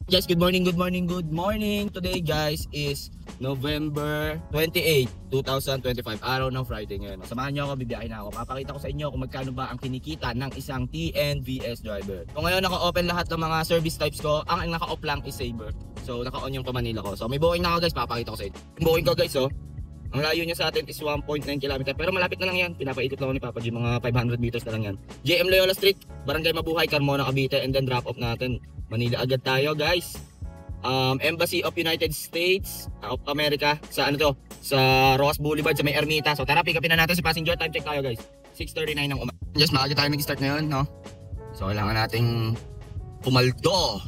Guys, good morning. Today guys is November 28, 2025. Araw ng Friday ngayon. Samahan niyo ako, bibiyahin na ako. Papakita ko sa inyo kung magkano ba ang kinikita ng isang TNVS driver. So ngayon naka-open lahat ng mga service types ko. Ang naka-off lang is Sabre. So naka-on yung Manila ko. So may booking na ako guys, papakita ko sa inyo. Yung booking ko guys, ang layo niya sa atin is 1.9 km. Pero malapit na lang yan. Pinapaikot lang ako ni Papa G. Mga 500 meters na lang yan. JM Loyola Street, Barangay Mabuhay, Carmona, Cavite. And then drop off natin Manila agad tayo guys. Embassy of United States of America sa sa Roas Boulevard sa may Ermita. So tara, pick upin na natin si passenger. Time check tayo guys, 6:39 ng umaga. Just maaga tayo nag-start ngayon, no? So kailangan nating pumaldo.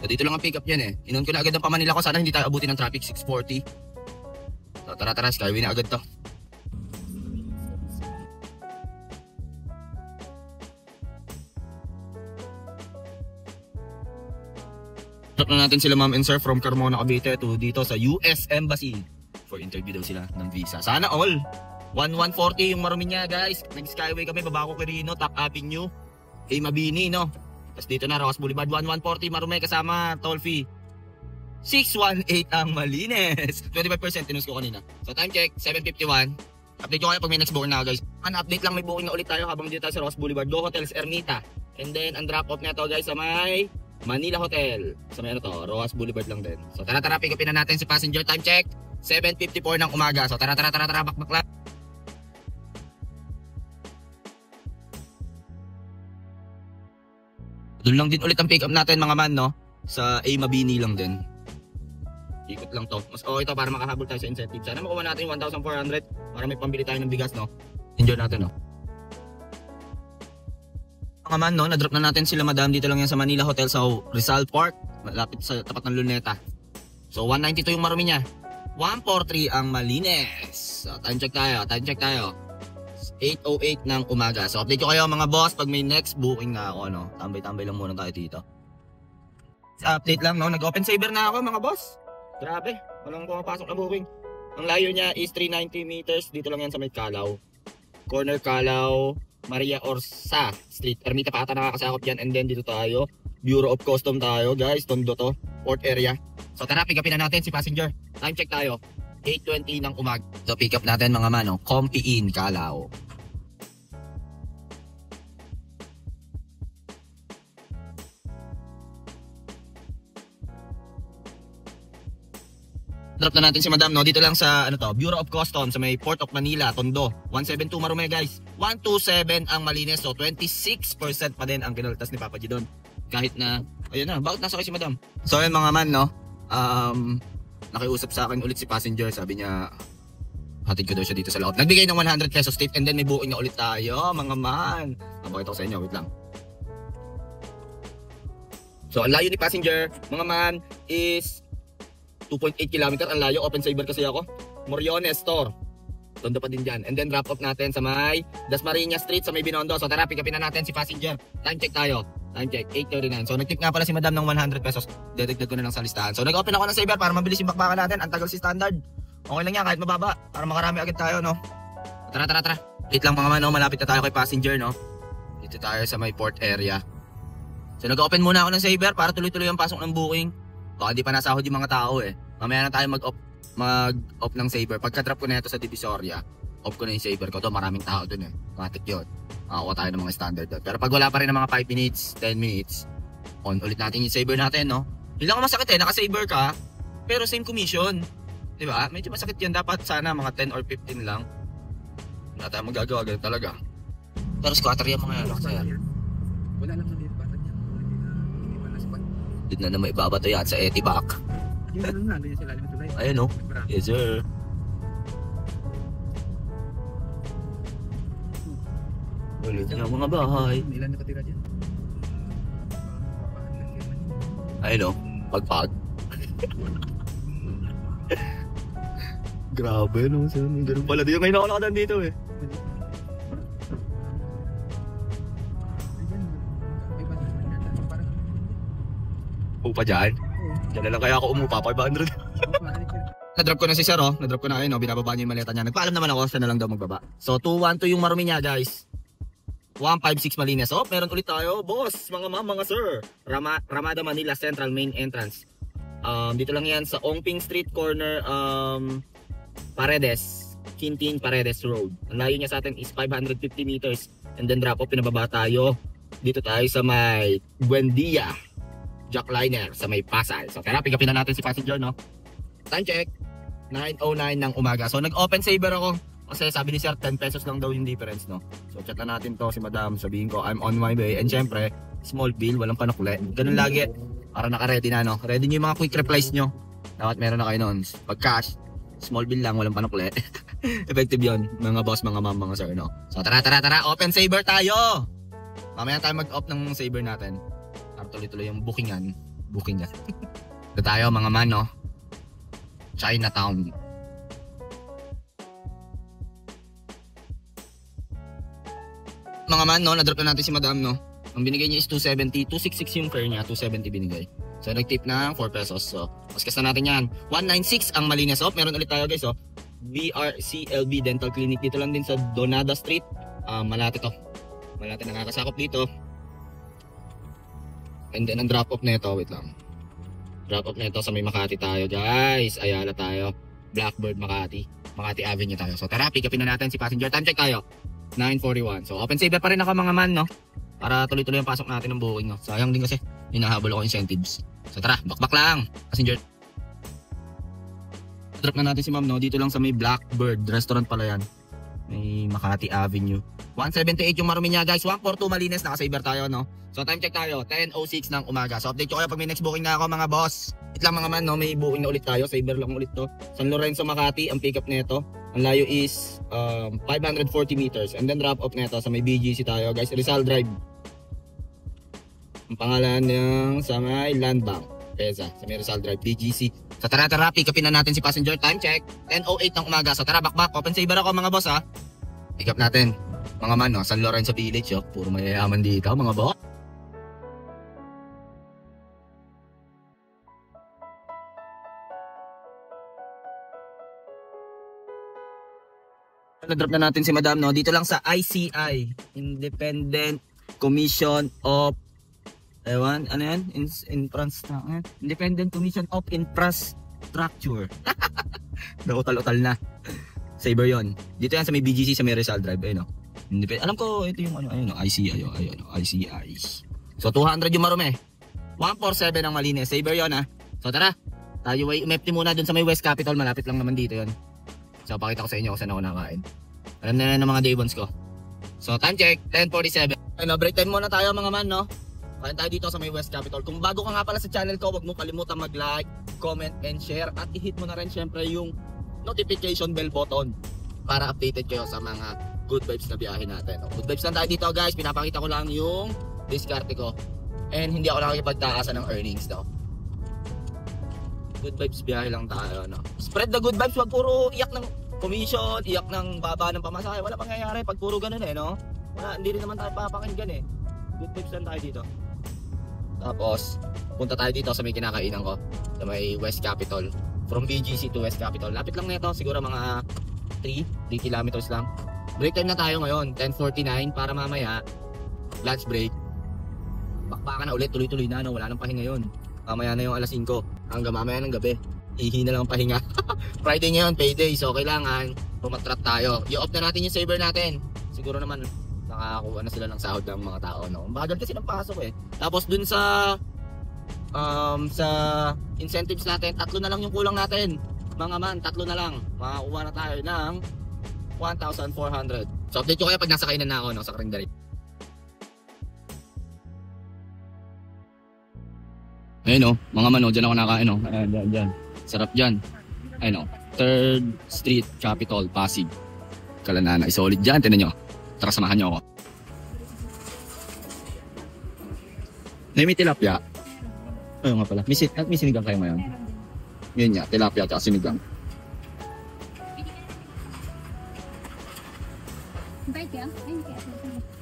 So dito lang ang pick up yan eh. Inon ko na agad ang Manila ko, sana hindi tayo abutin ng traffic. 6:40. So tara, Skyway na agad to. Drop na natin sila ma'am and sir from Carmona, Cavite to dito sa US Embassy for interview daw sila ng visa. Sana all. 1140 yung marumi niya guys. Nag-Skyway kami, Babaco Quirino, Top Avenue, Mabini, no? Tapos dito na Roas Boulevard, 1140 marumi kasama toll fee. 618 ang malinis. 25% tinus ko kanina. So time check, 7:51. Update ko kayo pag may next booking na guys. An update lang, may booking na ulit tayo habang dito tayo sa Roas Boulevard. Go Hotels Ermita. And then ang drop off na to guys sa may Manila Hotel. Sa may Roas Boulevard lang din. So tara, pick upin na natin si passenger. Time check, 7:54 ng umaga. So tara, bakbak. Doon lang din ulit ang pick up natin mga man, no? Sa Mabini lang din. Ikot lang to. Mas okay to para makahabol tayo sa incentive. Sana makuha natin yung 1,400 para may pambili tayo ng bigas, no? Enjoy natin, no? Mga man, no? Na-drop na natin sila madam. Dito lang yan sa Manila Hotel sa Rizal Park. Malapit sa tapat ng Luneta. So 192 yung marumi niya. 143 ang malinis. So time check tayo. 8:08 ng umaga. So update ko kayo mga boss pag may next booking na ako, no? Tambay-tambay lang muna tayo dito. Update lang, no? Nag-open Sabre na ako mga boss. Grabe, walang pumapasok na booking. Ang layo niya is 390 meters. Dito lang yan sa may Calao. Corner Calao, Maria Orsa Street. Ermita pa ata nakakasakop yan. And then dito tayo, Bureau of Custom tayo guys. Tondo to, port area. So tara, pick upin na natin si passenger. Time check tayo, 8:20 ng umaga. So pick up natin mga mano, Compi Inn, Calao. Drop na natin si madam, no? Dito lang sa Bureau of Customs sa may Port of Manila, Tondo. 172 marumi guys. 127 ang malinis. So 26% pa din ang kinaltas ni Papa G doon. Kahit na ayun na, bakit nasa kayo si madam? So ayun mga man, no? Nakiusap sa akin ulit si passenger. Sabi niya hatid ko daw siya dito sa loob. Nagbigay ng 100 pesos tip and then may booking na ulit tayo, mga man. Mabakit ako sa inyo, wait lang. So ang layo ni passenger, mga man, is 2.8 km ang layo. Open Sabre kasi ako. Moriones Store. Tondo pa din dyan. And then drop off natin sa may Dasmariñas Street sa may Binondo. So tara, pick upin na natin si passenger. Time check tayo. Time check, 8:39. So nagtip nga pala si madam ng 100 pesos. Dedagdag ko na lang sa listahan. So nag-open ako ng Sabre para mabilis yung bakbakan natin. Ang tagal si standard. Okay lang yan kahit mababa. Para makarami agad tayo, no? Tara. Wait lang mga man, no? Malapit na tayo kay passenger, no? Dito tayo sa may port area. So nag-open muna ako ng Sabre para tuloy-tuloy ang pasok ng booking. Baka di pa nasahod yung mga tao eh. Mamaya na tayo mag-off ng Sabre. Pagka-drop ko na ito sa Divisoria, off ko na yung Sabre ko. Ito maraming tao dun eh. Matik yun. Makakuha tayo ng mga standard doon. Pero pag wala pa rin ng mga 5 minutes, 10 minutes, on ulit natin yung Sabre natin, no? Hindi lang masakit eh. Naka-Sabre ka, pero same commission. Diba? Medyo masakit yun. Dapat sana mga 10 or 15 lang. Wala tayong magagawa. Ganun talaga. Pero squatter yung mga yan. Wala lang sa dito. Dito na may ibabato yan sa Etibac. Yun na, ganyan sila. Ayun o. Yes sir. Ulit na mga bahay. Ilan nakatira dyan? Ayun o. Pagpag. Grabe no. Ganun pala dito. Ngayon ako nakadaan dito eh. Upa dyan? Diyan na lang kaya ako umupa, 500. Na-drop ko na si Sir, oh. Na-drop ko na ayun, oh. Binababa niya yung maleta niya. Nagpaalam naman ako, siya na lang daw magbaba. So, 212 yung marumi niya, guys. 156 Malinas. Oh, meron ulit tayo, boss, mga ma'am, mga sir. Ramada Manila Central Main Entrance. Dito lang yan sa Ongping Street corner, Paredes, Quintin Paredes Road. Ang layo niya sa atin is 550 meters. And then drop off, pinababa tayo. Dito tayo sa may Buendia Jackliner, sa may Pasay. So tara, pick upin na natin si passenger, no? Time check, 9:09 ng umaga. So nag-open saver ako. Kasi sabi ni sir, 10 pesos lang daw yung difference, no? So chat na natin to si madam, sabihin ko, I'm on my way. And syempre, small bill, walang panukuli. Ganun lagi, para naka-ready na, no? Ready nyo yung mga quick replies nyo. Dapat meron na kayo nun. Pag cash, small bill lang, walang panukuli. Effective yon, mga boss, mga ma'am, mga sir, no? So tara, open saver tayo! Mamaya tayo mag-off ng saver natin. Para tuloy-tuloy yung bookingan. Ito tayo, mga man, no? Chinatown. Mga man, no, na-drop na natin si madam, no. Ang binigay niya is 270, 266 yung fare niya, 270 binigay. So nag-tip na 4 pesos. So paskas na natin yan. 196 ang Malinas off. Meron ulit tayo, guys, oh. VRCLB Dental Clinic, dito lang din sa Donada Street. Malate to. Malate, nakakasakop dito. And then ang drop off nito, wait lang. Drop off nito sa may Makati tayo, guys. Ayala tayo. Blackbird Makati Avenue tayo. So tara, pick upin na natin si passenger. Time check tayo. 9:41. So open saver pa rin ako, mga man, no? Para tuloy-tuloy ang pasok natin ng booking, no? Sayang din kasi hinahabol ako incentives. So tara, bakbak lang, passenger. Drop na natin si ma'am, no? Dito lang sa may Blackbird restaurant pala yan. May Makati Avenue. 178 yung marumi niya, guys. 142 Malinas, naka-saver tayo, no? So time check tayo, 10:06 ng umaga. So update ko kayo pag may next booking na ako, mga boss. It lang, mga man, no? May booking na ulit tayo. Saver lang ulit to. San Lorenzo, Makati, ang pick up nito. Ang layo is 540 meters. And then drop off nito sa may BGC tayo, guys. Rizal Drive. Ang pangalan ng sa may Land Bank. Pesa, sa may Rizal Drive, BGC. So tara, pick upin na natin si passenger. Time check, 10:08 ng umaga. So tara, bakbak. Open saver ako, mga boss, ha. Pick up natin. Mga man, no? San Lorenzo Village, oh. Puro mayayaman dito, mga boss. Na-drop na natin si madam, no? Dito lang sa ICI, Independent Commission of ano yan? Independent Commission of Infrastructure. Utal-utal na. Saver yon. Dito yan sa may BGC, sa may Rizal Drive, no? Alam ko ito yung ICI, ICI. So 200 yung marumi. 147 ang Malinas. Saver yon, ha. So tara, tayo ay umepti muna dun sa may West Capitol. Malapit lang naman dito yon. So pakita ko sa inyo kung saan ako nakain. Alam na ng mga day ones ko. So time check, 10:47. Ano, break time muna tayo, mga man, no? Kain tayo dito sa may West Capitol. Kung bago ka nga pala sa channel ko, huwag mo kalimutan mag-like, comment, and share. At i-hit mo na rin syempre yung notification bell button para updated kayo sa mga good vibes na biyahe natin. Good vibes lang tayo dito, guys. Pinapakita ko lang yung diskarte ko. And hindi ako nakikipagtaasan ng earnings, no? Good vibes, biyahe lang tayo, no? Spread the good vibes, wag puro iyak ng commission, iyak ng baba ng pamasahe. Wala pangyayari pag puro ganun, no? Wala, hindi rin naman tayo papakinggan, Good vibes lang tayo dito. Tapos punta tayo dito sa may kinakainan ko, sa may West Capitol. From BGC to West Capitol, lapit lang nito, siguro mga 3 kilometers lang. Break time na tayo ngayon, 10:49, para mamaya lunch break, bakbakan na ulit, tuloy-tuloy na, no? Wala nang pahinga yun. Mamaya na yung alas 5 hanggang mamaya ng gabi, ihi na lang ang pahinga. Friday ngayon, payday, so kailangan pumatrat tayo. I-off na natin yung saver natin. Siguro naman nakakuha na sila ng sahod ng mga tao, no? Bagal kasi ng pasok, Tapos dun sa incentives natin, 3 na lang yung kulang natin, mga man. 3 na lang, makakuha na tayo ng 1,400. So update ko kaya pag nasa kainan na ako, no, sa Karinderya. Ayun, no, mga man, no, dyan ako nakain, no. Ayan, dyan. Sarap dyan. Ayun, no, 3rd Street, Capitol, Pasig, Kalananay. Solid dyan, tinan nyo. Tara, samahan nyo ako. May tilapia. Ayun nga pala. May sinigang kayo ngayon. Yun nga, tilapia at sinigang.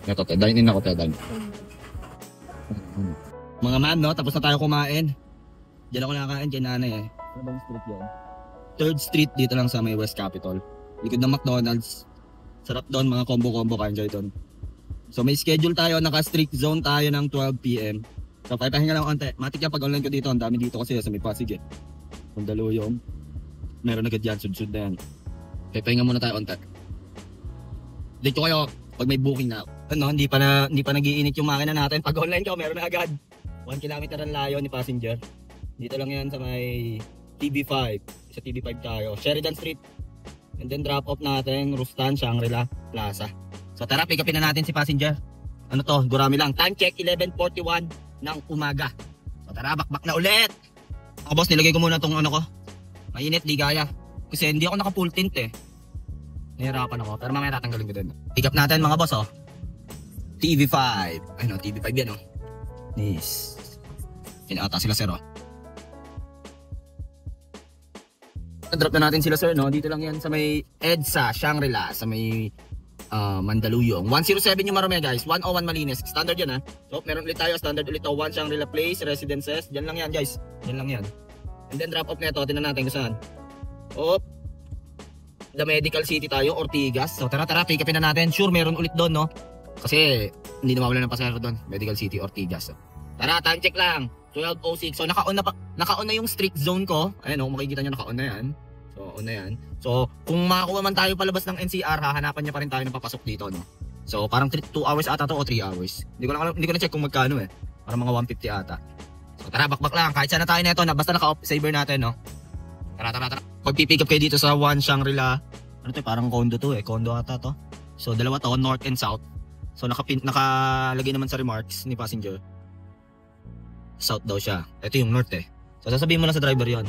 Ito, dine-in ako, dine. Mga man, no, tapos na tayo kumain. Diyan ako nakakain kay nanay, Ano bang street yan? 3rd Street, dito lang sa may West Capitol. Likod ng McDonald's. Sarap doon, mga combo-combo ka enjoy doon. So may schedule tayo, naka-strict zone tayo ng 12 PM. So pahinga lang konti. Matik yan pag online ko dito, ang dami dito kasi sa may Pasig eh. Mandaluyong. Meron agad yan, sud-sud na yan. Pahinga muna tayo konti. Dito kayo pag may booking na. Ano, hindi pa nagiinit yung makina natin. Pag online ka, meron na agad. 1 kilometer ang layo ni passenger. Dito lang yan sa may TB5. Sa TB5 tayo. Sheridan Street. And then drop off natin, Rustan, Shangri-La, Plaza. So tara, pick upin na natin si passenger. Ano to, gurami lang. Time check, 11:41 ng umaga. So tara, bakbak na ulit. Ako boss, nilagay ko muna tong ano ko. Mainit, di gaya. Kasi hindi ako naka full tint eh. Nahirapan ako, pero mamaya tatanggalin ko din. Pick up natin mga boss oh. TV5. Ay no, TV5 yan oh. Nice. Pinata sila sir oh. Drop na natin sila sir no. Dito lang yan sa may EDSA, Shangri-La, sa may Mandaluyong. 107 yung Marome guys. 101 Malines. Standard yan ha. So meron ulit tayo. Standard ulit to. 1 Shangri-La Place, Residences. Diyan lang yan guys. Diyan lang yan. And then drop off na ito. Tingnan natin kung saan. Op. The Medical City tayo. Ortigas. So tara pick upin na natin. Sure meron ulit doon no. Kasi hindi na mawala ng pasahero doon. Medical City, Ortigas. So, tara, time check lang. 12:06. So naka-on na yung strict zone ko. Ayan oh, makikita nyo naka-on na yan. So, on na yan. So, kung makakuha man tayo palabas ng NCR, hahanapan niya pa rin tayo ng papasok dito, no? So, parang 2 hours ata to o 3 hours. Hindi ko na check kung magkano eh. Parang mga 150 ata. So, tara, bakbak lang. Kahit saan na tayo nito, basta naka-saver natin, no? Tara. Pag pipick up kayo dito sa 1 Shangri-La, ano to, parang condo to eh. Condo ata to. So, dalawa to, north and south. So, nakalagay naman sa remarks ni passenger. South daw siya. Ito yung north eh. So, sasabihin mo lang sa driver yon.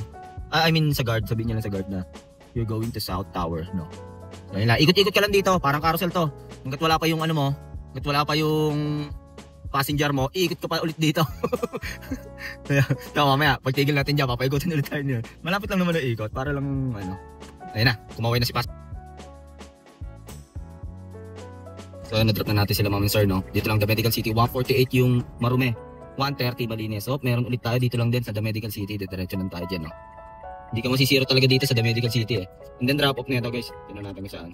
I mean sa guard, sabihin niya lang sa guard na you're going to South Tower, no? So, yun lang. Ikot-ikot ka lang dito, parang carousel to. Hanggat wala pa yung ano mo, hanggat wala pa yung passenger mo, iikot ka pa ulit dito. Tama, mamaya, pagtigil natin dyan, papaikutin ulit tayo niya. Malapit lang naman na ikot, para lang, ano. Ayun na, kumaway na si passenger. So, na-drop na natin sila ma'am and sir, no? Dito lang, The Medical City, 148 yung Marume. 130 Balines. So, meron ulit tayo dito lang din sa The Medical City. Diretso lang tayo dyan, no? Hindi ka masisiro talaga dito sa The Medical City, eh. And then drop off na ito, guys. Tignan natin kung saan.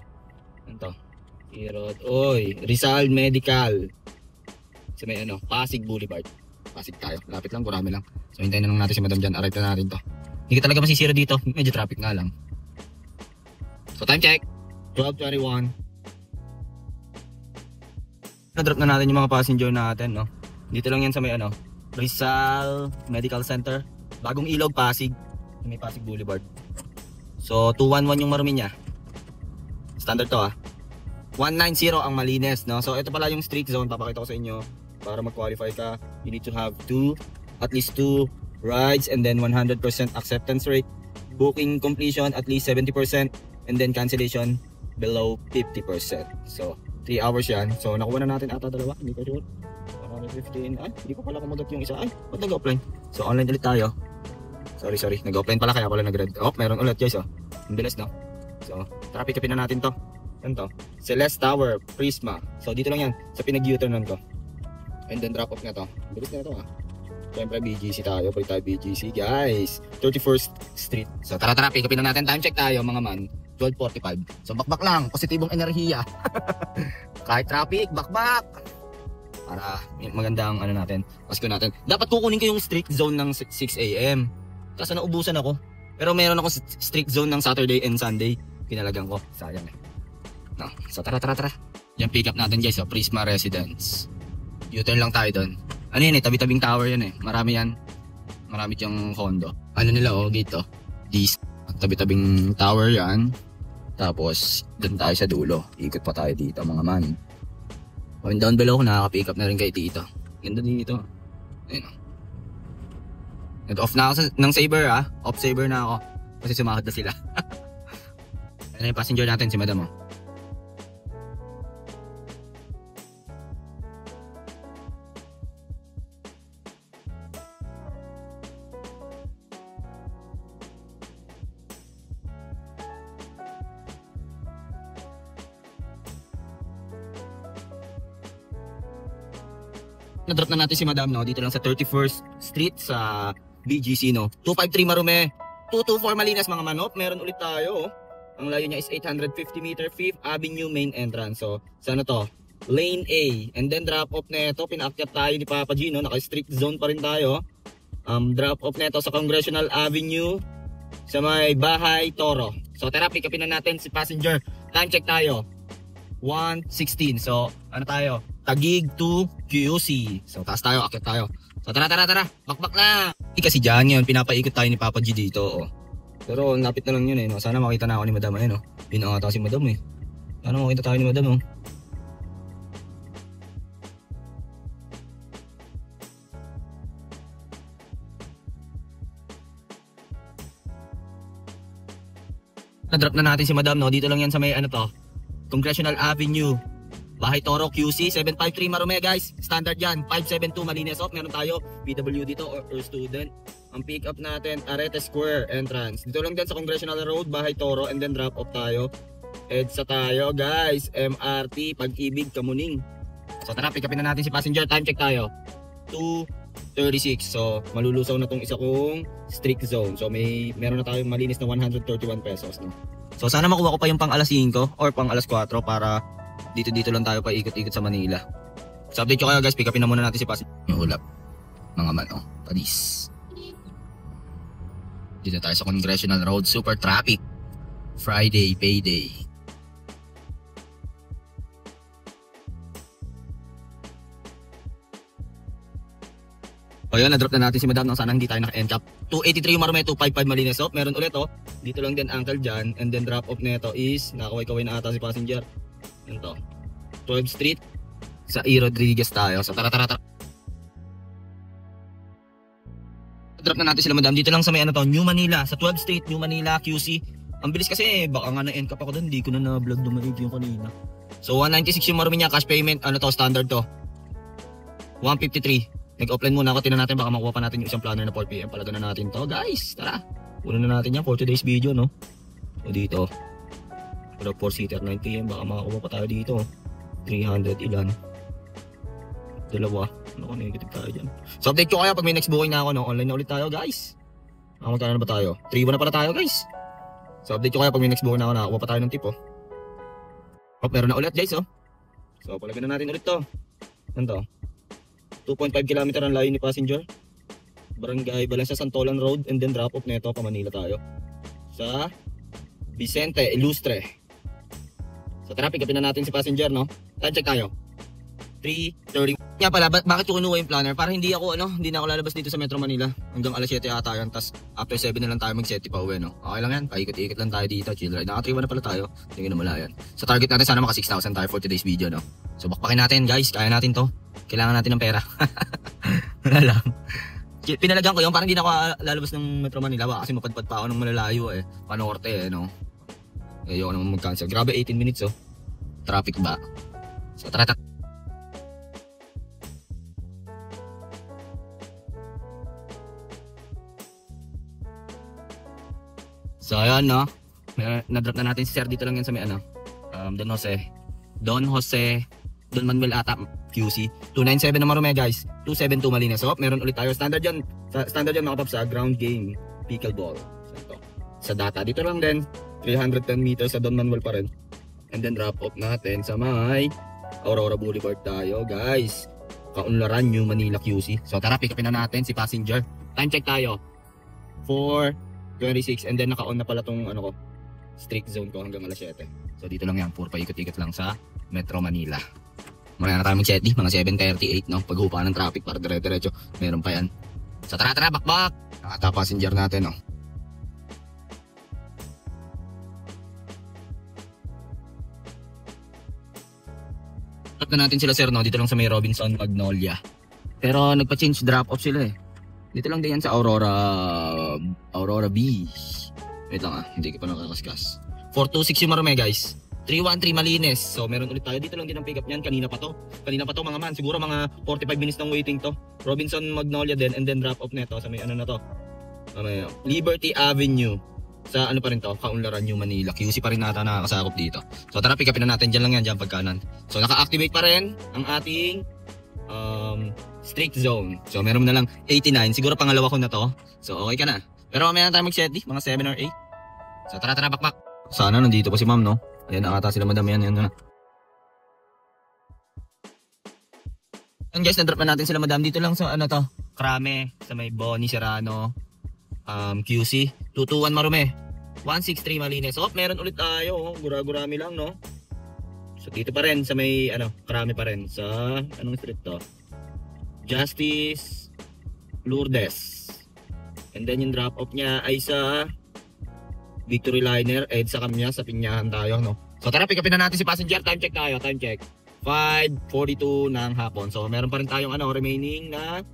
Ito. Hirot. Oy, Rizal Medical. Sa may ano, Pasig Boulevard. Pasig tayo. Lapit lang, kurami lang. So, hintayin na lang natin si madam dyan. Arrive na natin to. Hindi ka talaga masisiro dito. Medyo traffic nga lang. So, time check. 12:21. Na-drop na natin yung mga passenger natin, no? Dito lang yan sa may ano, Rizal Medical Center. Bagong Ilog, Pasig. May Pasig Boulevard. So 211 yung Marumi niya. Standard to ah. 190 ang Malines, no? So ito pala yung street zone, papakita ko sa inyo. Para mag-qualify ka, you need to have at least 2 rides and then 100% acceptance rate. Booking completion at least 70% and then cancellation below 50%. So 3 hours yan. So nakuha na natin ata dalawa, hindi ko sure. 115. Ay, hindi ko pala kumagat yung isa. Ay, ba't nag-offline? So online ulit tayo. Sorry. Nag-offline pala kaya pala nag-red. Oh, meron ulit guys oh. Ang bilis no? So, traffic upin na natin to. Yan to. Celeste Tower, Prisma. So, dito lang yan. Sa pinag-U-turnan ko. And then drop off na to. Ang bilis na ito ah. Siyempre BGC tayo. Pwede tayo BGC guys. 31st Street. So, tara pick upin na natin. Time check tayo mga man. 12:45. So, bakbak lang. Positibong enerhiya. Kahit traffic, bakbak. Para magandang ano natin. Pasko natin. Dapat kukunin ko yung strict zone ng 6 AM. Kaso naubusan ako. Pero meron ako strict zone ng Saturday and Sunday. Pinalagang ko. Sayang eh. No. So tara. Yan pick up natin guys. So, Prisma Residence. U-turn lang tayo doon. Ano yan eh. Tabi-tabing tower yan eh. Marami yan. Marami yung condo. Ano nila oh. Gate oh. This. Tabi-tabing tower yan. Tapos doon tayo sa dulo. Ikot pa tayo dito mga man. And down below ko nakaka-pick up na rin kayo dito. Ganda dito. Ayun oh. Nag-off na ako ng saver ah. Off saver na ako. Kasi sumakot na sila. Ano yung passenger natin si madam oh. Na-drop na natin si madam no. Dito lang sa 31st Street sa BGC no. 253 Marume. 224 Malinas mga manop. Meron ulit tayo. Ang layo niya is 850 meter, 5th Avenue main entrance. So, sa ano to? Lane A. And then drop off na ito, pinaakyat tayo ni Papa G, no? Naka-strict zone pa rin tayo. Drop off na ito sa Congressional Avenue sa may Bahay Toro. So tara, pick upin na natin si passenger. Time check tayo. 1:16. So ano tayo? Taguig to QC. So taas tayo, akyat tayo. So tara. Bakbak na. Kasi dyan yun, pinapaikot tayo ni Papa G dito. Oh. Pero lapit na lang yun eh. No? Sana makita na ako ni Madam. Ayun, oh. Pinakata si Madam eh. Sana makita tayo ni Madam. Oh. Na-drop na natin si Madam, no? Dito lang yan sa may ano to, Congressional Avenue, Bahay Toro, QC. 753 Marome guys, standard yan. 572 Malines off. Meron tayo PW dito or student. Ang pick up natin Arete Square entrance. Dito lang din sa Congressional Road, Bahay Toro, and then drop off tayo. EDSA tayo guys, MRT Pag-ibig Kamuning. So tara, pick upin na natin si passenger. Time check tayo 2:36. So malulusaw na tong isa kong strict zone. So meron na tayong malinis na 131 pesos, no? So sana makuha ko pa yung pang alas 5 or pang alas 4 para dito lang tayo pa ikot-ikot sa Manila. So update ko kayo guys, pick upin na muna natin si passenger. Yung ulap mga man, oh, Paris. Dito tayo sa Congressional Road, super traffic. Friday, payday. O yun, na-drop na natin si Madam nang sana hindi tayo naka-NCAP. 283 yung Marome, 255 Malines off. Meron ulit oh. Dito lang din uncle dyan. And then drop off na ito is, nakaway-kaway na ata si passenger. Yan to. 12th Street. Sa E. Rodriguez tayo. So tara. Drop na natin sila Madam. Dito lang sa may ano to, New Manila. Sa 12th Street, New Manila, QC. Ang bilis kasi baka nga na-NCAP ako doon. Hindi ko na na-vlog dumalig yung kanina. So 196 yung Marome niya. Cash payment. Ano to, standard to. 153. Nag-offline muna ako, tinan natin baka makuha pa natin yung isang planner na 4 PM. Palaga na natin to guys, tara. Una na natin yan for today's video, no. So dito, pero 4-seater 9 PM, baka makakuha pa tayo dito. 300 ilan. Dalawa, ano negative tayo dyan. So update ko kaya pag may next booking na ako, no. Online na ulit tayo guys. Magkano na ba tayo? 3-1 na pala tayo guys. So update ko kaya pag may next booking na ako, nakakuha pa tayo ng tip, oh. Meron na ulit guys, oh. So palagan na natin ulit to. Ano to? 2.5 km ang layo ni passenger. Barangay Balansa, Santolan Road, and then drop off na ito pa Manila tayo. Sa Vicente, Ilustre. So tara, pick upin na natin si passenger, no? Time check tayo. 3:30. Nga pala, bakit ko kinuha yung planner? Para hindi ako na ako lalabas dito sa Metro Manila. Hanggang alas 7 ata yan. Tapos after 7 na lang tayo mag-set pa uwi, no? Okay lang yan, paikot-ikot lang tayo dito, chill ride. Naka-3 na pala tayo. Hindi na malayan. Sa target natin sana maka 6,000 tayo for today's video, no? So bakbakin natin guys, kaya natin to. Kailangan natin ng pera. Wala lang. Pinalagan ko yun, parang hindi na ako lalabas ng Metro Manila kasi mapadpad pa ako ng malalayo eh. Panorte no. Ayoko naman mag-cancel. Grabe 18 minutes oh. Traffic ba? So tara. So ayan no. Na-drop na natin si Sir dito lang yan sa may Don Jose Don Manuel ata QC. 297 na Marome guys. 272 Malines. So meron ulit tayo. Standard yan mga paps sa ground game. Pickleball. So, sa data. Dito lang din. 310 meters sa Don Manuel pa rin. And then drop off natin sa may Aurora Boulevard tayo guys. Kaunlaran New Manila QC. So tara, pick upin na natin si passenger. Time check tayo. 4:26. And then naka-on na pala tong strict zone ko hanggang alas 7. So dito lang yan. Puro paikot-ikot lang sa Metro Manila. Marami na tayo mag-set mga 7:38 no. Paghupa ng traffic para dire-diretso. Meron pa yan. So tara, bakbak. Nakata passenger natin no. Drop na natin sila sir no. Dito lang sa may Robinson Magnolia. Pero nagpa-change drop off sila eh. Dito lang din yan sa Aurora Beach. Wait lang hindi ko pa nakakaskas. 426 yung Marome guys. 313 Malines. So meron ulit tayo. Dito lang din ang pick up niyan. Kanina pa to mga man. Siguro mga 45 minutes ng waiting to. Robinson Magnolia din. And then drop off neto sa may na to. Liberty Avenue. Sa pa rin to. Kaunlaran New Manila. QC pa rin nata nakakasakop dito. So tara, pick upin na natin. Dyan lang yan. Dyan pagkanan. So naka-activate pa rin ang ating strict zone. So meron na lang 89. Siguro pangalawa ko na to. So okay ka na. Pero mamaya na tayo mag-set mga 7 or 8. So tara, bakbak. Sana nandito pa si ma'am no. Ayan, nakata sila madam yan na. And guys, na-drop na natin sila madam. Dito lang sa ano to, Krame, sa may Bonnie Serrano, QC, 221 Marume, 163 Malines. So, meron ulit tayo. Gura-gurami lang, no? So, dito pa rin sa may, Krame pa rin. Sa, anong street to? Justice Lourdes. And then yung drop off niya ay sa Victory Liner, EDSA Kamya, sa Pinyahan tayo, no? So, tara, pick upin na natin si passenger. Time check tayo, time check. 5:42 ng hapon. So meron pa rin tayong remaining na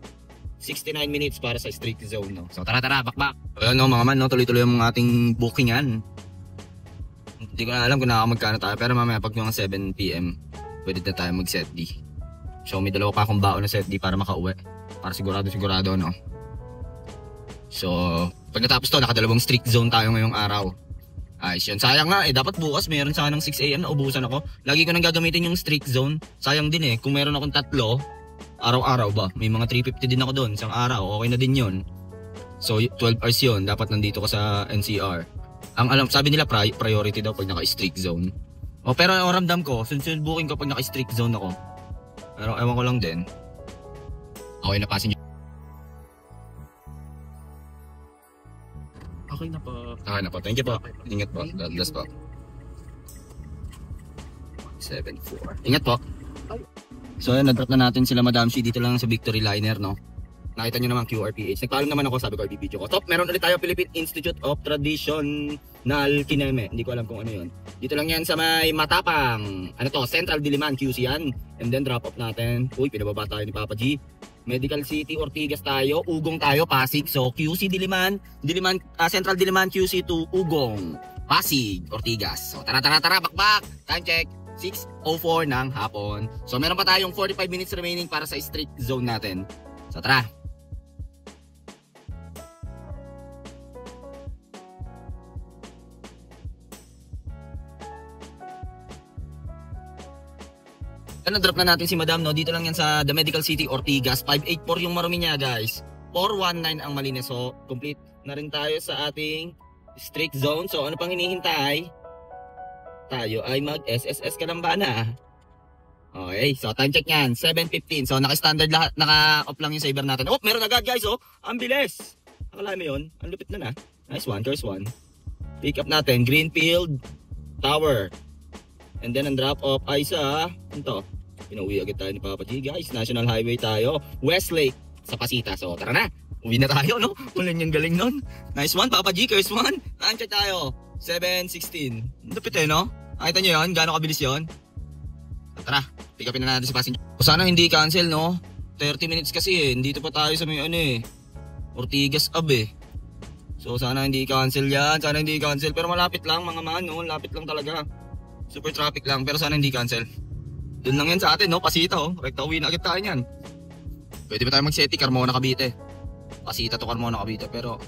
69 minutes para sa streak zone, no. So tara, bakbak. Ayun, no, mga man, no, tuloy-tuloy yung ating bookingan. Hindi ko na alam kung magkano tayo, pero mamaya pag mga 7 PM pwede na tayo mag set D. So may dalawa pa akong baon na set D para makauwi. Para sigurado, no. So pag natapos to, nakadalawang streak zone tayo ngayong araw. Ayos yun. Sayang nga dapat bukas meron sanang 6 AM na ubusan ako. Lagi ko nang gagamitin yung streak zone. Sayang din kung meron akong 3, araw-araw ba? May mga 350 din ako doon, isang araw, okay na din yun. So 12 hours yun, dapat nandito ko sa NCR. Ang alam, sabi nila priority daw pag naka-streak zone. Pero ang ramdam ko, sunod booking ko pag naka-streak zone ako. Pero ewan ko lang din. Okay na passenger. Okay na po. Okay na po. Thank you po. Ingat po. God bless po. 7-4. Ingat po. So, na-drop na natin sila Madam Shi dito lang sa Victory Liner, no? Nakita nyo naman QRPH. Nagpaalam naman ako, sabi ko i-video ko. Top, meron ulit tayo Philippine Institute of Traditional Kineme. Hindi ko alam kung ano yun. Dito lang yan sa may Matapang. Ano to? Central Diliman, QC yan. And then drop off natin. Uy, pinababa tayo ni Papa G. Medical City, Ortigas tayo, Ugong tayo, Pasig. So QC Diliman, Central Diliman, QC to Ugong, Pasig, Ortigas. So tara, bakbak. Time check, 6:04 ng hapon. So meron pa tayong 45 minutes remaining para sa streak zone natin. So tara. Na-drop na natin si Madam, no? Dito lang yan sa The Medical City, Ortigas. 584 yung marumi niya, guys. 419 ang Malines. So, complete na rin tayo sa ating streak zone. So, ano pang hinihintay? Tayo ay mag-SSS ka lang ba na? Okay, so time check yan. 7:15. So, naka-standard lahat. Naka-off lang yung saver natin. Oh, meron agad, guys, oh. Ang bilis. Akala mo yun? Ang lupit na. Nice one, first one. Pick up natin, Greenfield Tower. And then, ang drop off ay sa, ito. Pinauwi agad tayo ni Papa G, guys. National Highway tayo. Westlake sa Pasita. So, tara na. Uwi na tayo, no? Ulan yung galing nun. Nice one, Papa G. First one. Time check tayo. 7:16. Lupit no? Nakita nyo yun? Gano'ng kabilis yun? So, tara. Pick upin na natin si passenger. O, sana hindi cancel, no? 30 minutes kasi Dito pa tayo sa may Ortigas So, sana hindi cancel yan. Sana hindi cancel. Pero malapit lang, mga man, no? Lapit lang talaga. Super traffic lang. Pero sana hindi cancel. Doon lang yan sa atin, no? Pasita, Rekta uwi na agad tayo yan. Pwede ba tayo mag-seti? Carmona, Cavite. Pasita to Carmona, Cavite. Pero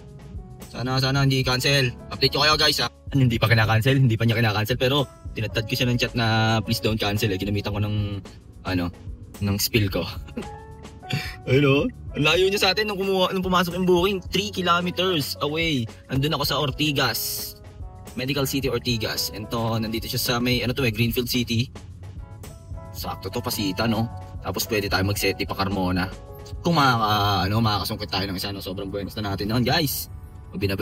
sana hindi cancel. Update ko kayo, guys, ha? Hindi pa kinakancel. Hindi pa niya kinakancel. Pero tinatad ko siya ng chat na please don't cancel. Ginamitan ko ng spill ko. Ayun, ang layo niya sa atin nung pumasok yung booking. 3 kilometers away. Andun ako sa Ortigas. Medical City, Ortigas. And to, nandito siya sa may, Greenfield City. Sakto to, Pasita, no? Tapos pwede tayo mag-seti pa Carmona. Kung makakasungkit tayo ng isa, no? Sobrang buenos na natin nun, guys.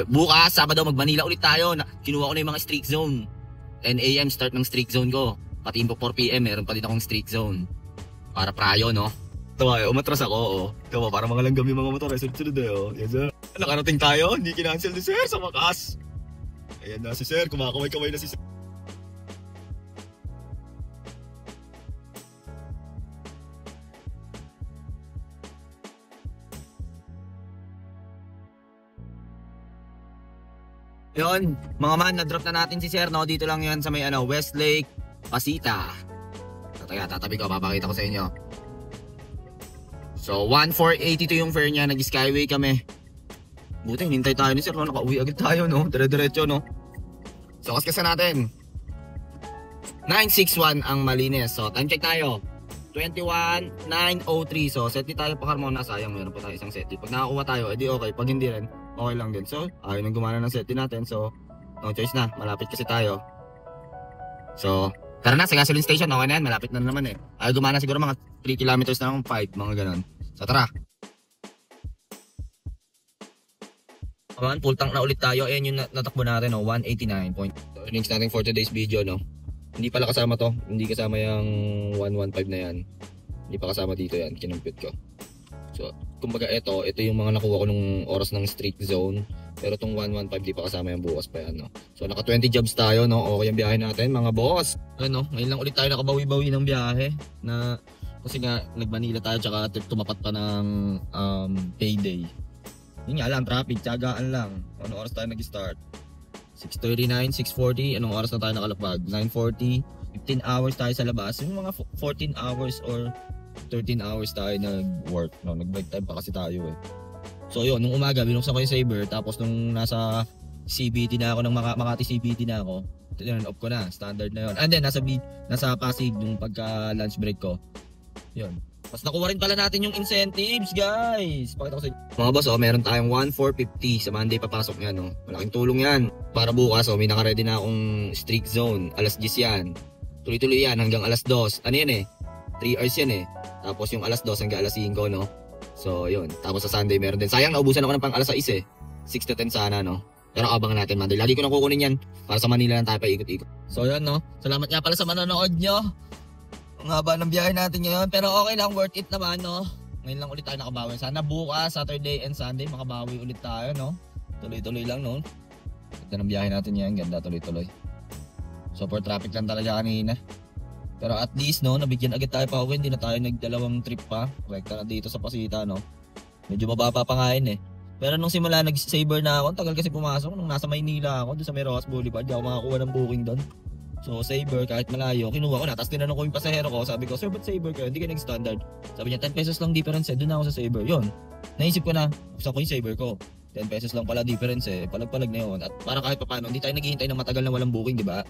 Bukas, Sabado, mag-Manila ulit tayo. Kinuha ko na yung mga streak zone. 10 AM start ng streak zone ko. Pati po 4 PM, meron pa din akong streak zone. Para prayo, no? Tawa, umatras ako, Tawa, para mga langgam yung mga motor. Sunod-sunod, Yes, sir. Nakarating tayo, hindi kinancel ni sir sa wakas. Ayan na si sir, kumakamay-kamay na si sir. Yun, mga man, na-drop na natin si sir, no? Dito lang yan sa may Westlake, Pasita. So, tatabi ko, papakita ko sa inyo. So, 1,482 yung fare niya, nag-skyway kami. Buti, hinintay tayo ni sir, no? Nakauwi agad tayo, no? Dire-diretso, no? So, kaskasa natin. 961 ang Malines. So, time check tayo. 21,903. So, seti tayo pa Carmona. Sayang, meron pa tayo isang seti. Pag nakakuha tayo, edi okay. Pag hindi rin, okay lang din. So, ayaw nang gumana ng seti natin. So, no choice na. Malapit kasi tayo. So, Tara na, sa gasoline station, okay na yan, malapit na naman eh. Ay, gumana siguro mga 3 kilometers na lang, 5, mga ganon. So tara. Ayan, full tank na ulit tayo. Ayan yung natakbo natin, no? 189 point. Earnings natin for today's video, no? Hindi pala kasama to. Hindi kasama yung 115 na yan. Hindi pa kasama dito yan. Kinumpit ko. So, kumbaga ito yung mga nakuha ko nung oras ng streak zone. Pero itong 115 di pa kasama yung bukas pa yan, no? So, naka 20 jobs tayo, no? Okay yung biyahe natin, mga boss. Ano, ngayon lang ulit tayo nakabawi-bawi ng biyahe. Na, kasi nga, nag-Manila tayo tsaka tumapat pa ng payday. Yun nga lang, traffic, tiyagaan lang. Anong oras tayo nag-start? 6:39, 6:40, anong oras na tayo nakalapag? 9:40, 15 hours tayo sa labas. Yung mga 14 hours or 13 hours tayo nag-work. No? Nag-break time pa kasi tayo eh. So yun, nung umaga, binuksan ko yung Saber. Tapos nung nasa CBT na ako, ng Makati CBT na ako, turn off ko na, standard na yun. And then, nasa Pasig nung pagka-lunch break ko. Yun. Mas nakuha rin pala natin yung incentives, guys. Pakita ko sa inyo. Mga boss, meron tayong 1,450 sa Monday papasok yan, no? Malaking tulong yan. Para bukas, may naka-ready na akong streak zone. Alas 10 yan. Tuloy-tuloy yan hanggang alas 2. Ano yan eh? 3 hours yan eh. Tapos yung alas 2 hanggang alas 5, no? So, yun. Tapos sa Sunday meron din. Sayang, naubusan ako ng pang alas 6 eh. 6 to 10 sana, no? Pero abangan natin Monday. Lagi ko nang kukunin yan. Para sa Manila lang tayo pa ikot-ikot. So, yun, no? Salamat nga pala sa manonood nyo. Ang haba ng biyahe natin ngayon, pero okay lang, worth it naman, no? Ngayon lang ulit tayo nakabawi. Sana bukas, Saturday and Sunday, makabawi ulit tayo, no? Tuloy-tuloy lang, no? Ganda ng biyahe natin yan, ganda, tuloy-tuloy. Super traffic lang talaga kanina. Pero at least, no, nabigyan agad tayo pa uwi, hindi na tayo nagdalawang trip pa. Rekta na dito sa Pasita, no? Medyo mababa pa ngayon, eh. Pero nung simula, nag-Saber na ako, tagal kasi pumasok. Nung nasa Maynila ako, doon sa Meroas Boulevard, di ako makakuha ng booking doon. So, Saber, kahit malayo, kinuha ko na. Tapos tinanong ko yung pasahero ko. Sabi ko, sir, ba't Saber kayo? Hindi ka nag-standard. Sabi niya, 10 pesos lang difference eh. Doon ako sa Saber. Yun. Naisip ko na, buksan ko yung Saber ko. 10 pesos lang pala difference eh. Palag-palag na yun. At para kahit paano, hindi tayo naghihintay ng matagal na walang booking, di ba?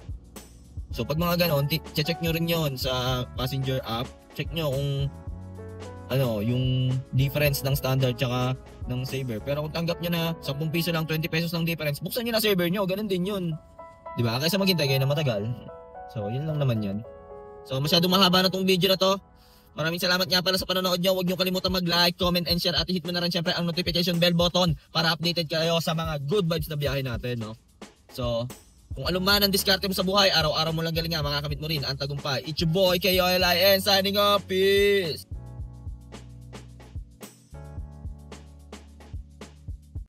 So, pag mga ganon, check nyo rin yun sa passenger app. Check nyo kung ano, yung difference ng standard tsaka ng Saber. Pero kung tanggap nyo na 10 piso lang, 20 pesos lang difference, buksan nyo na Saber nyo. Ganon din yun. Diba? Kaysa maghintay kayo na matagal. So, yun lang naman yun. So, masyadong mahaba na tong video na to. Maraming salamat nga pala sa panonood nyo. Huwag nyo kalimutan mag-like, comment, and share. At hit mo na rin syempre ang notification bell button para updated kayo sa mga good vibes na biyahe natin, no? So, kung alam man ang diskarte mo sa buhay, araw-araw mo lang galing nga, makakamit mo rin ang tagumpay. It's your boy, KOLIN, signing off. Peace!